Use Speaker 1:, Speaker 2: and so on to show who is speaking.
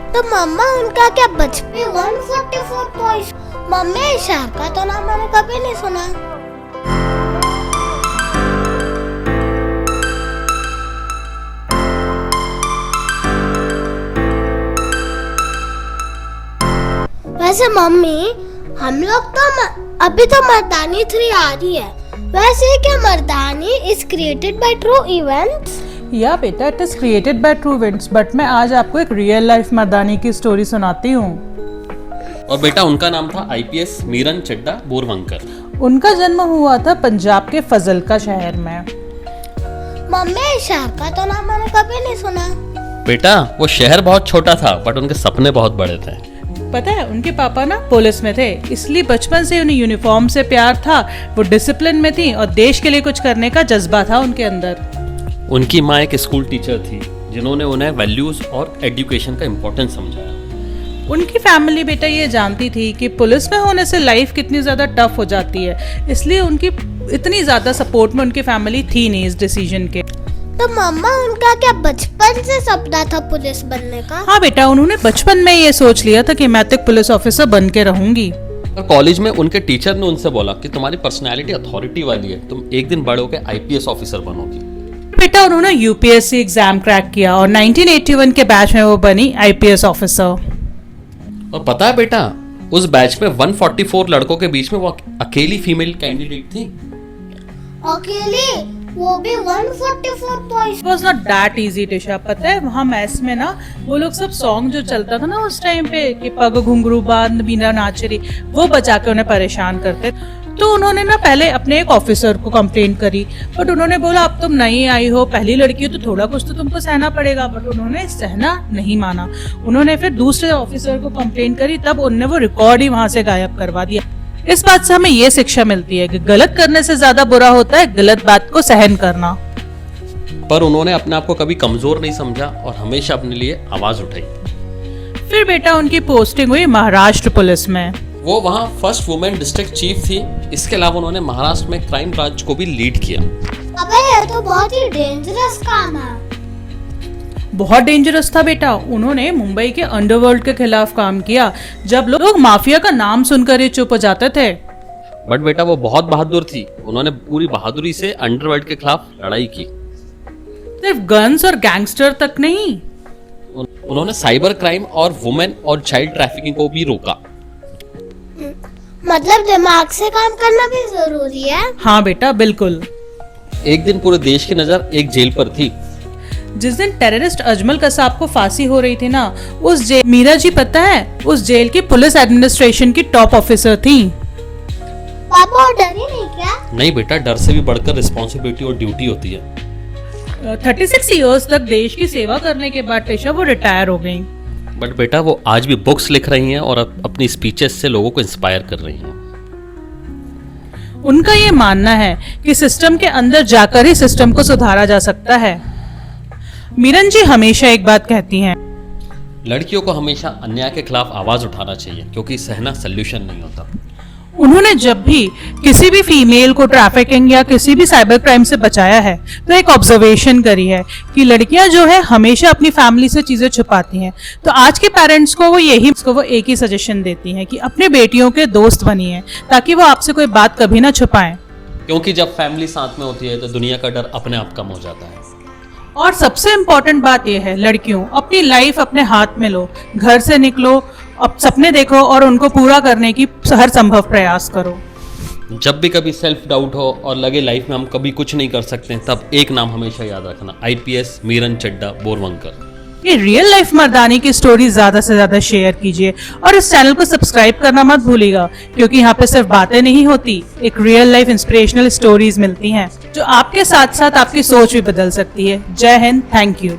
Speaker 1: तो मम्मा उनका क्या बचपन 144 टॉयज? मम्मी इस शहर का तो नाम मैंने कभी नहीं सुना। वैसे मम्मी हम लोग तो अभी तो मर्दानी 3 आ रही है। वैसे क्या Mardaani is created by true events?
Speaker 2: या बेटा it is created by true events, but मैं आज आपको एक रियल लाइफ मर्दानी की स्टोरी सुनाती हूँ।
Speaker 3: और बेटा उनका नाम था आईपीएस मीरन चड्डा बोरवंकर।
Speaker 2: उनका जन्म हुआ था पंजाब के फजलका शहर में।
Speaker 1: मम्मी इस शहर का तो नाम मैंने कभी नहीं सुना।
Speaker 3: बेटा वो शहर बहुत छोटा था बट उनके सपने बहुत बड़े थे।
Speaker 2: पता है उनके पापा ना पुलिस में थे, इसलिए बचपन से उन्हें यूनिफॉर्म से प्यार था। वो डिसिप्लिन में थी और देश के लिए कुछ करने का जज्बा था उनके अंदर।
Speaker 3: उनकी माँ एक स्कूल टीचर थी जिन्होंने उन्हें वैल्यूज और एजुकेशन का इम्पोर्टेंस समझाया।
Speaker 2: उनकी फैमिली बेटा ये जानती थी कि पुलिस में होने से लाइफ कितनी ज्यादा टफ हो जाती है, इसलिए उनकी इतनी ज्यादा सपोर्ट में उनकी फैमिली थी नहीं इस डिसीजन के।
Speaker 1: तो मम्मा उनका क्या बचपन से सपना था पुलिस बनने का?
Speaker 2: हाँ बेटा उन्होंने बचपन में ये सोच लिया था कि मैं तो पुलिस ऑफिसर बन के रहूंगी।
Speaker 3: और कॉलेज में उनके टीचर ने उनसे बोला कि तुम्हारी पर्सनैलिटी अथॉरिटी वाली है, तुम एक दिन बड़े होकर आईपीएस ऑफिसर बनोगी।
Speaker 2: बेटा उन्होंने यूपीएससी एग्जाम क्रैक किया और 1981 के बैच में वो बनी आईपीएस ऑफिसर।
Speaker 3: और पता है बेटा उस बैच में 144 लड़कों के बीच में वो अकेली फीमेल कैंडिडेट थी।
Speaker 1: अकेली? वो भी 144 toys?
Speaker 2: It was not that easy Tisha. पता है वहाँ मैस में ना वो लोग सब सॉन्ग जो चलता था ना उस टाइम पे कि पग घुंघरू बांध बीना नाच रही, वो बजा के उन्हें परेशान करते। तो उन्होंने ना पहले अपने एक ऑफिसर को कंप्लेन करी, बट उन्होंने बोला अब तुम नई आई हो, पहली लड़की हो तो थोड़ा कुछ तो तुमको सहना पड़ेगा। बट उन्होंने सहना नहीं माना। उन्होंने फिर दूसरे ऑफिसर को कंप्लेन करी, तब उनने वो रिकॉर्ड ही वहां से गायब करवा दिया। इस बात से हमें ये शिक्षा मिलती है कि गलत करने से ज्यादा बुरा होता है गलत बात को सहन करना।
Speaker 3: पर उन्होंने अपने आप को कभी कमजोर नहीं समझा और हमेशा अपने लिए आवाज उठाई।
Speaker 2: फिर बेटा उनकी पोस्टिंग हुई महाराष्ट्र पुलिस में।
Speaker 3: वो वहाँ फर्स्ट वुमेन डिस्ट्रिक्ट चीफ थी। इसके अलावा उन्होंने महाराष्ट्र में क्राइम ब्रांच को भी लीड किया।
Speaker 1: अबे ये तो बहुत ही डेंजरस काम है।
Speaker 2: बहुत डेंजरस था बेटा। उन्होंने मुंबई के अंडरवर्ल्ड के खिलाफ काम किया, जब लोग माफिया का नाम सुनकर ही चुप हो जाते थे।
Speaker 3: बट बेटा वो बहुत बहादुर थी। उन्होंने पूरी बहादुरी से अंडरवर्ल्ड के खिलाफ लड़ाई की।
Speaker 2: सिर्फ गन्स और गैंगस्टर तक नहीं,
Speaker 3: उन्होंने साइबर क्राइम और वुमेन और चाइल्ड ट्रैफिकिंग को भी रोका।
Speaker 1: मतलब दिमाग से काम करना भी जरूरी है।
Speaker 2: हाँ बेटा बिल्कुल।
Speaker 3: एक दिन पूरे देश की नजर एक जेल पर थी।
Speaker 2: जिस दिन टेररिस्ट अजमल कसाब को फांसी हो रही थी ना, उस जेल मीरा जी पता है उस जेल की पुलिस एडमिनिस्ट्रेशन की टॉप ऑफिसर थी।
Speaker 1: पापा डर ही नहीं क्या?
Speaker 3: नहीं बेटा डर से भी बढ़कर रिस्पॉन्सिबिलिटी और ड्यूटी होती है।
Speaker 2: 36 इयर्स तक देश की सेवा करने के बाद टिशा वो रिटायर हो गई।
Speaker 3: बट बेटा वो आज भी बुक्स लिख रही हैं और अपनी स्पीचेस से लोगों को इंस्पायर कर रही हैं।
Speaker 2: उनका ये मानना है कि सिस्टम के अंदर जाकर ही सिस्टम को सुधारा जा सकता है। मीरन जी हमेशा एक बात कहती हैं,
Speaker 3: लड़कियों को हमेशा अन्याय के खिलाफ आवाज उठाना चाहिए क्योंकि सहना सल्यूशन नहीं होता।
Speaker 2: उन्होंने जब भी किसी भी फीमेल को ट्रैफिकिंग या किसी भी साइबर क्राइम से बचाया है तो एक ऑब्जर्वेशन करी है कि लड़कियां जो है हमेशा अपनी फैमिली से चीजें छुपाती हैं। तो आज के पेरेंट्स को वो एक ही सजेशन देती हैं कि अपने बेटियों के दोस्त बनिए ताकि वो आपसे कोई बात कभी ना छुपाएं।
Speaker 3: क्योंकि जब फैमिली साथ में होती है तो दुनिया का डर अपने आप कम हो जाता है।
Speaker 2: और सबसे इम्पोर्टेंट बात यह है लड़कियों अपनी लाइफ अपने हाथ में लो, घर से निकलो, अब सपने देखो और उनको पूरा करने की हर संभव प्रयास करो।
Speaker 3: जब भी कभी सेल्फ डाउट हो और लगे लाइफ में हम कभी कुछ नहीं कर सकते, तब एक नाम हमेशा याद रखना, आईपीएस मीरन चड्डा बोरवंकर।
Speaker 2: ये रियल लाइफ मर्दानी की स्टोरी ज्यादा से ज्यादा शेयर कीजिए और इस चैनल को सब्सक्राइब करना मत भूलिएगा क्योंकि यहाँ पे सिर्फ बातें नहीं होती, एक रियल लाइफ इंस्पिरेशनल स्टोरीज मिलती हैं जो आपके साथ साथ आपकी सोच भी बदल सकती है। जय हिंद, थैंक यू।